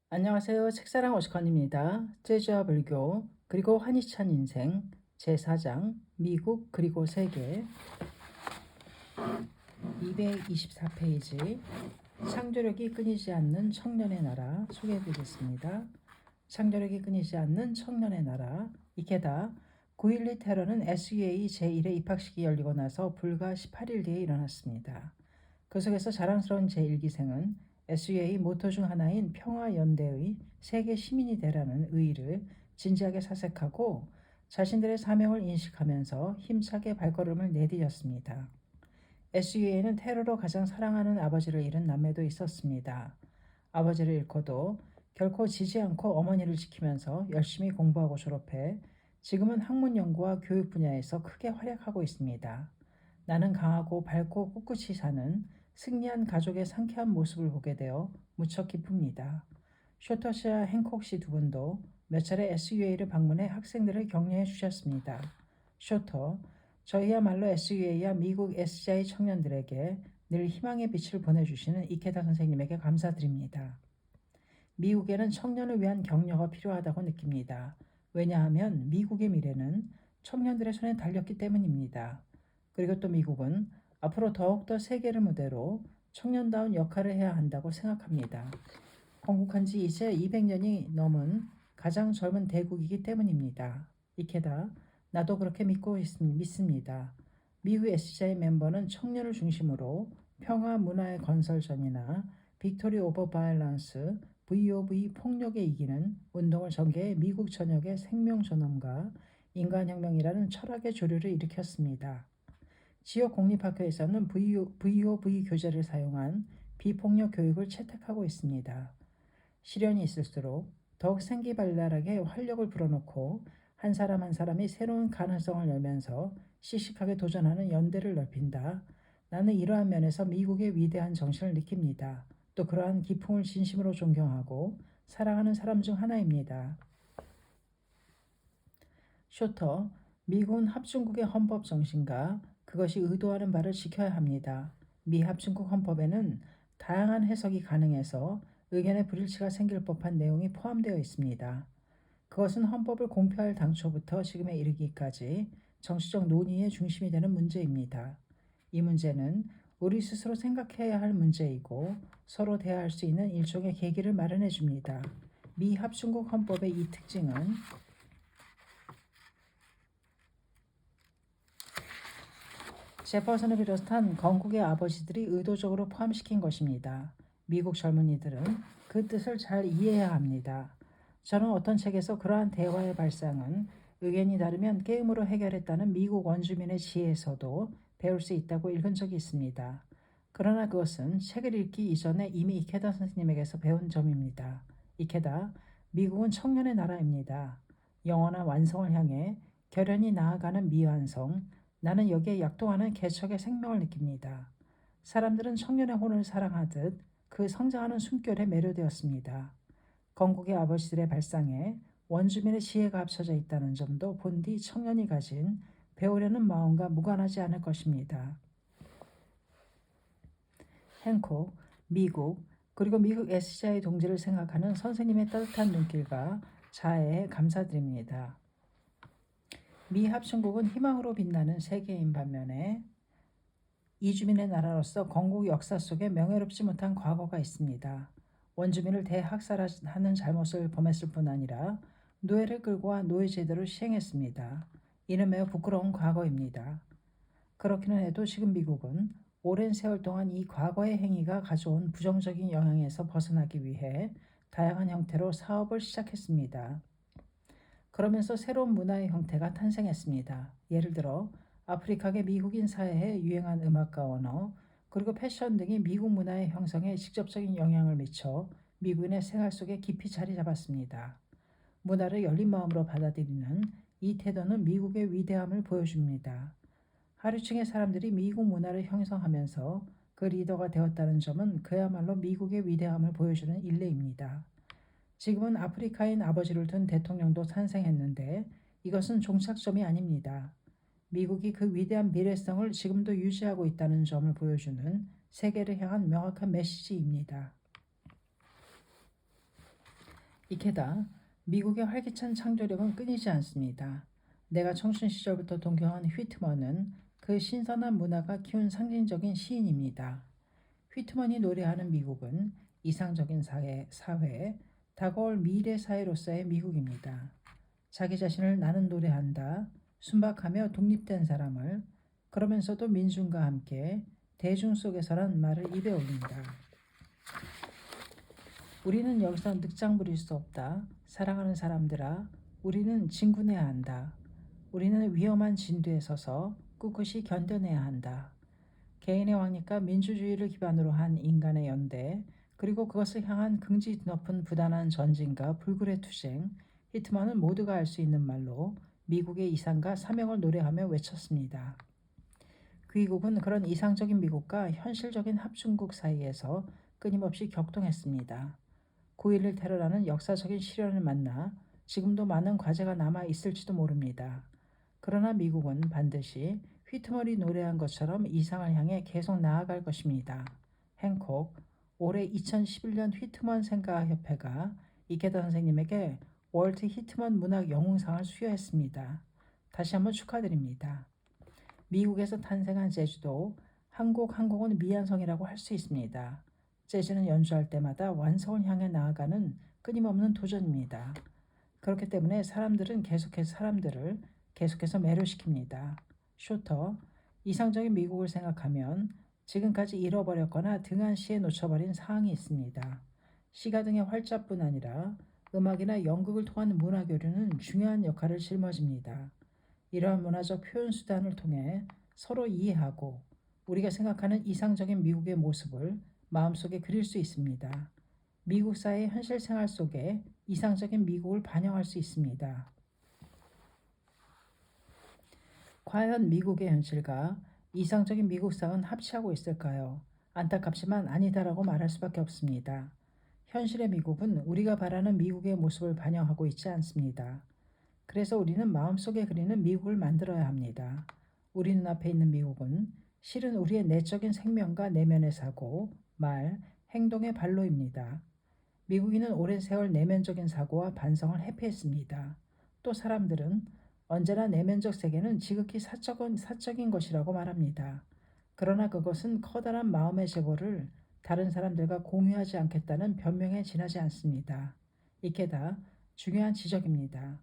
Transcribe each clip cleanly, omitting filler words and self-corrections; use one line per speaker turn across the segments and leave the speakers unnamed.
안녕하세요. 책사랑 오시건입니다. 재즈와 불교 그리고 한희찬 인생 제4장 미국 그리고 세계 224페이지 창조력이 끊이지 않는 청년의 나라 소개해드리겠습니다. 창조력이 끊이지 않는 청년의 나라 이케다 9.12 테러는 SUA 제1회 입학식이 열리고 나서 불과 18일 뒤에 일어났습니다. 그 속에서 자랑스러운 제1기생은 SUA 모토 중 하나인 평화연대의 세계 시민이 되라는 의의를 진지하게 사색하고 자신들의 사명을 인식하면서 힘차게 발걸음을 내디뎠습니다. SUA는 테러로 가장 사랑하는 아버지를 잃은 남매도 있었습니다. 아버지를 잃고도 결코 지지 않고 어머니를 지키면서 열심히 공부하고 졸업해 지금은 학문 연구와 교육 분야에서 크게 활약하고 있습니다. 나는 강하고 밝고 꿋꿋이 사는 승리한 가족의 상쾌한 모습을 보게 되어 무척 기쁩니다. 쇼터 씨와 행콕 씨 두 분도 몇 차례 SUA를 방문해 학생들을 격려해 주셨습니다. 쇼터, 저희야말로 SUA와 미국 SGI 청년들에게 늘 희망의 빛을 보내주시는 이케다 선생님에게 감사드립니다. 미국에는 청년을 위한 격려가 필요하다고 느낍니다. 왜냐하면 미국의 미래는 청년들의 손에 달렸기 때문입니다. 그리고 또 미국은 앞으로 더욱더 세계를 무대로 청년다운 역할을 해야 한다고 생각합니다. 건국한 지 이제 200년이 넘은 가장 젊은 대국이기 때문입니다. 이케다, 나도 그렇게 믿습니다. 미국 SGI 멤버는 청년을 중심으로 평화 문화의 건설전이나 빅토리 오버 바이런스, VOV 폭력에 이기는 운동을 전개해 미국 전역의 생명존엄과 인간혁명이라는 철학의 조류를 일으켰습니다. 지역 공립학교에서는 VOV 교재를 사용한 비폭력 교육을 채택하고 있습니다. 시련이 있을수록 더욱 생기발랄하게 활력을 불어넣고 한 사람 한 사람이 새로운 가능성을 열면서 씩씩하게 도전하는 연대를 넓힌다. 나는 이러한 면에서 미국의 위대한 정신을 느낍니다. 또 그러한 기풍을 진심으로 존경하고 사랑하는 사람 중 하나입니다. 쇼터, 미국은 합중국의 헌법 정신과 그것이 의도하는 바를 지켜야 합니다. 미 합중국 헌법에는 다양한 해석이 가능해서 의견의 불일치가 생길 법한 내용이 포함되어 있습니다. 그것은 헌법을 공표할 당초부터 지금에 이르기까지 정치적 논의의 중심이 되는 문제입니다. 이 문제는 우리 스스로 생각해야 할 문제이고 서로 대화할 수 있는 일종의 계기를 마련해 줍니다. 미 합중국 헌법의 이 특징은 제퍼슨을 비롯한 건국의 아버지들이 의도적으로 포함시킨 것입니다. 미국 젊은이들은 그 뜻을 잘 이해해야 합니다. 저는 어떤 책에서 그러한 대화의 발상은 의견이 다르면 게임으로 해결했다는 미국 원주민의 지혜에서도 배울 수 있다고 읽은 적이 있습니다. 그러나 그것은 책을 읽기 이전에 이미 이케다 선생님에게서 배운 점입니다. 이케다, 미국은 청년의 나라입니다. 영원한 완성을 향해 결연히 나아가는 미완성, 나는 여기에 약동하는 개척의 생명을 느낍니다. 사람들은 청년의 혼을 사랑하듯 그 성장하는 숨결에 매료되었습니다. 건국의 아버지들의 발상에 원주민의 지혜가 합쳐져 있다는 점도 본디 청년이 가진 배우려는 마음과 무관하지 않을 것입니다. 행콕, 미국, 그리고 미국 SGI 동지를 생각하는 선생님의 따뜻한 눈길과 자애에 감사드립니다. 미 합중국은 희망으로 빛나는 세계인 반면에 이주민의 나라로서 건국 역사 속에 명예롭지 못한 과거가 있습니다. 원주민을 대학살하는 잘못을 범했을 뿐 아니라 노예를 끌고 와 노예제도를 시행했습니다. 이는 매우 부끄러운 과거입니다. 그렇기는 해도 지금 미국은 오랜 세월 동안 이 과거의 행위가 가져온 부정적인 영향에서 벗어나기 위해 다양한 형태로 사업을 시작했습니다. 그러면서 새로운 문화의 형태가 탄생했습니다. 예를 들어 아프리카계 미국인 사회에 유행한 음악과 언어, 그리고 패션 등이 미국 문화의 형성에 직접적인 영향을 미쳐 미국인의 생활 속에 깊이 자리 잡았습니다. 문화를 열린 마음으로 받아들이는 이 태도는 미국의 위대함을 보여줍니다. 하류층의 사람들이 미국 문화를 형성하면서 그 리더가 되었다는 점은 그야말로 미국의 위대함을 보여주는 일례입니다. 지금은 아프리카인 아버지를 둔 대통령도 탄생했는데 이것은 종착점이 아닙니다. 미국이 그 위대한 미래성을 지금도 유지하고 있다는 점을 보여주는 세계를 향한 명확한 메시지입니다. 이케다 미국의 활기찬 창조력은 끊이지 않습니다. 내가 청춘 시절부터 동경한 휘트먼은 그 신선한 문화가 키운 상징적인 시인입니다. 휘트먼이 노래하는 미국은 이상적인 사회, 다가올 미래 사회로서의 미국입니다. 자기 자신을 나는 노래한다, 순박하며 독립된 사람을, 그러면서도 민중과 함께 대중 속에서란 말을 입에 올린다. 우리는 여기서 늑장 부릴 수 없다. 사랑하는 사람들아, 우리는 진군해야 한다. 우리는 위험한 진도에 서서 꿋꿋이 견뎌내야 한다. 개인의 왕립과 민주주의를 기반으로 한 인간의 연대, 그리고 그것을 향한 긍지 높은 부단한 전진과 불굴의 투쟁, 히트먼은 모두가 알 수 있는 말로 미국의 이상과 사명을 노래하며 외쳤습니다. 귀국은 그런 이상적인 미국과 현실적인 합중국 사이에서 끊임없이 격동했습니다. 9.11 테러라는 역사적인 시련을 만나 지금도 많은 과제가 남아 있을지도 모릅니다. 그러나 미국은 반드시 휘트먼이 노래한 것처럼 이상을 향해 계속 나아갈 것입니다. 행콕, 올해 2011년 휘트먼 생가협회가 이케다 선생님에게 월트 히트먼 문학 영웅상을 수여했습니다. 다시 한번 축하드립니다. 미국에서 탄생한 재즈도 한 곡 한 곡은 미완성이라고 할 수 있습니다. 재즈는 연주할 때마다 완성을 향해 나아가는 끊임없는 도전입니다. 그렇기 때문에 사람들을 계속해서 매료시킵니다. 쇼터, 이상적인 미국을 생각하면 지금까지 잃어버렸거나 등한시에 놓쳐버린 사항이 있습니다. 시가 등의 활자뿐 아니라 음악이나 연극을 통한 문화교류는 중요한 역할을 짊어집니다. 이러한 문화적 표현 수단을 통해 서로 이해하고 우리가 생각하는 이상적인 미국의 모습을 마음속에 그릴 수 있습니다. 미국 사회의 현실 생활 속에 이상적인 미국을 반영할 수 있습니다. 과연 미국의 현실과 이상적인 미국상은 합치하고 있을까요? 안타깝지만 아니다라고 말할 수밖에 없습니다. 현실의 미국은 우리가 바라는 미국의 모습을 반영하고 있지 않습니다. 그래서 우리는 마음속에 그리는 미국을 만들어야 합니다. 우리 눈앞에 있는 미국은 실은 우리의 내적인 생명과 내면의 사고, 말, 행동의 발로입니다. 미국인은 오랜 세월 내면적인 사고와 반성을 회피했습니다. 또 사람들은 언제나 내면적 세계는 지극히 사적인 것이라고 말합니다. 그러나 그것은 커다란 마음의 재고를 다른 사람들과 공유하지 않겠다는 변명에 지나지 않습니다. 이케다 중요한 지적입니다.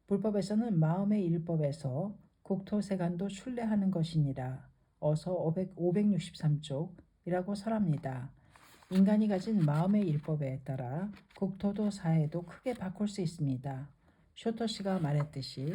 불법에서는 마음의 일법에서 국토세간도 순례하는 것이니라. 어서 563쪽이라고 설합니다. 인간이 가진 마음의 일법에 따라 국토도 사회도 크게 바꿀 수 있습니다. 쇼터 씨가 말했듯이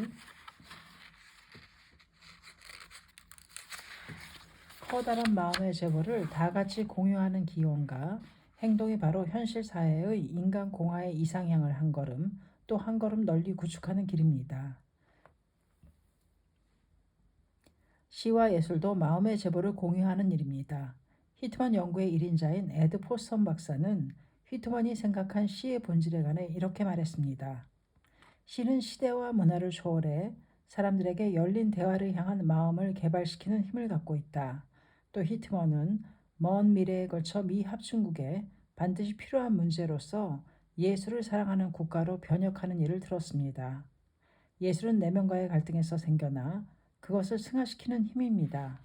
커다란 마음의 재고를 다 같이 공유하는 기원과 행동이 바로 현실 사회의 인간 공화의 이상향을 한 걸음 또 한 걸음 널리 구축하는 길입니다. 시와 예술도 마음의 재보를 공유하는 일입니다. 히트먼 연구의 1인자인 에드 포선 박사는 히트먼이 생각한 시의 본질에 관해 이렇게 말했습니다. 시는 시대와 문화를 초월해 사람들에게 열린 대화를 향한 마음을 개발시키는 힘을 갖고 있다. 또 히트먼은 먼 미래에 걸쳐 미 합중국에 반드시 필요한 문제로서 예술을 사랑하는 국가로 변혁하는 일을 들었습니다. 예술은 내면과의 갈등에서 생겨나 그것을 승화시키는 힘입니다.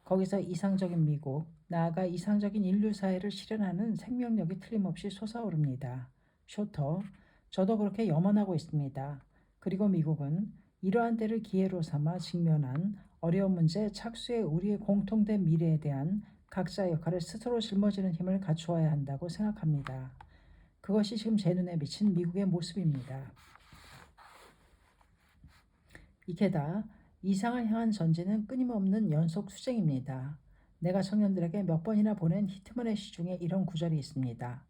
거기서 이상적인 미국, 나아가 이상적인 인류 사회를 실현하는 생명력이 틀림없이 솟아오릅니다. 쇼터, 저도 그렇게 염원하고 있습니다. 그리고 미국은 이러한 때를 기회로 삼아 직면한 어려운 문제 착수에 우리의 공통된 미래에 대한 각자의 역할을 스스로 짊어지는 힘을 갖추어야 한다고 생각합니다. 그것이 지금 제 눈에 비친 미국의 모습입니다. 이케다 이상을 향한 전진은 끊임없는 연속 투쟁입니다. 내가 청년들에게 몇 번이나 보낸 히트먼의 시 중에 이런 구절이 있습니다.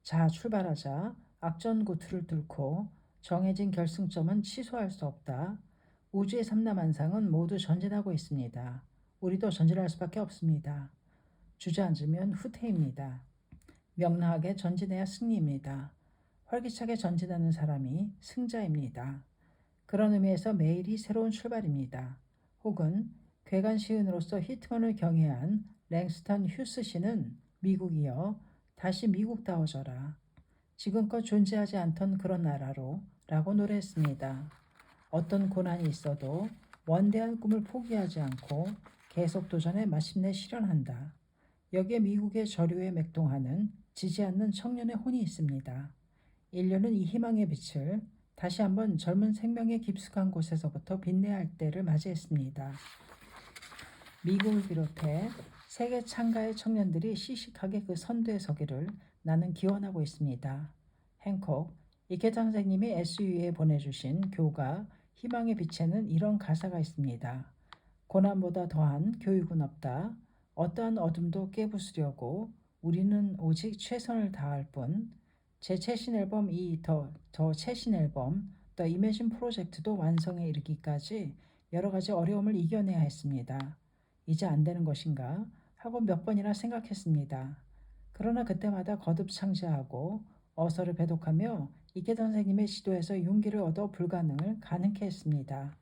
자, 출발하자. 악전구투를 뚫고 정해진 결승점은 취소할 수 없다. 우주의 삼라만상은 모두 전진하고 있습니다. 우리도 전진할 수밖에 없습니다. 주저앉으면 후퇴입니다. 명랑하게 전진해야 승리입니다. 활기차게 전진하는 사람이 승자입니다. 그런 의미에서 매일이 새로운 출발입니다. 혹은 괴간 시인으로서 히트먼을 경애한 랭스턴 휴스 씨는 미국이여 다시 미국다워져라. 지금껏 존재하지 않던 그런 나라로 라고 노래했습니다. 어떤 고난이 있어도 원대한 꿈을 포기하지 않고 계속 도전해 마침내 실현한다. 여기에 미국의 저류에 맥동하는 지지 않는 청년의 혼이 있습니다. 인류는 이 희망의 빛을 다시 한번 젊은 생명의 깊숙한 곳에서부터 빛내야 할 때를 맞이했습니다. 미국을 비롯해 세계 창가의 청년들이 시식하게 그 선두에 서기를 나는 기원하고 있습니다. 행콕, 이케 선생님이 SU에 보내주신 교가 희망의 빛에는 이런 가사가 있습니다. 고난보다 더한 교육은 없다. 어떠한 어둠도 깨부수려고 우리는 오직 최선을 다할 뿐. 제 최신 앨범 더 최신 앨범 The Imagine 프로젝트도 완성에 이르기까지 여러 가지 어려움을 이겨내야 했습니다. 이제 안 되는 것인가 하고 몇 번이나 생각했습니다. 그러나 그때마다 거듭 창시하고 어서를 배독하며 이케 선생님의 지도에서 용기를 얻어 불가능을 가능케 했습니다.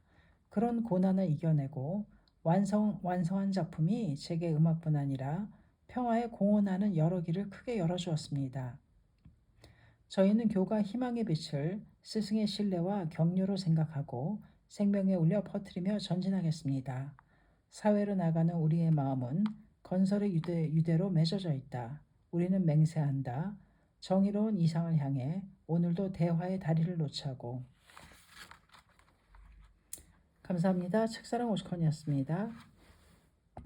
그런 고난을 이겨내고 완성한 작품이 제게 음악뿐 아니라 평화에 공헌하는 여러 길을 크게 열어주었습니다. 저희는 교가 희망의 빛을 스승의 신뢰와 격려로 생각하고 생명에 울려 퍼뜨리며 전진하겠습니다. 사회로 나가는 우리의 마음은 건설의 유대로 맺어져 있다. 우리는 맹세한다. 정의로운 이상을 향해 오늘도 대화의 다리를 놓자고. 감사합니다. 책사랑 오시콘이었습니다.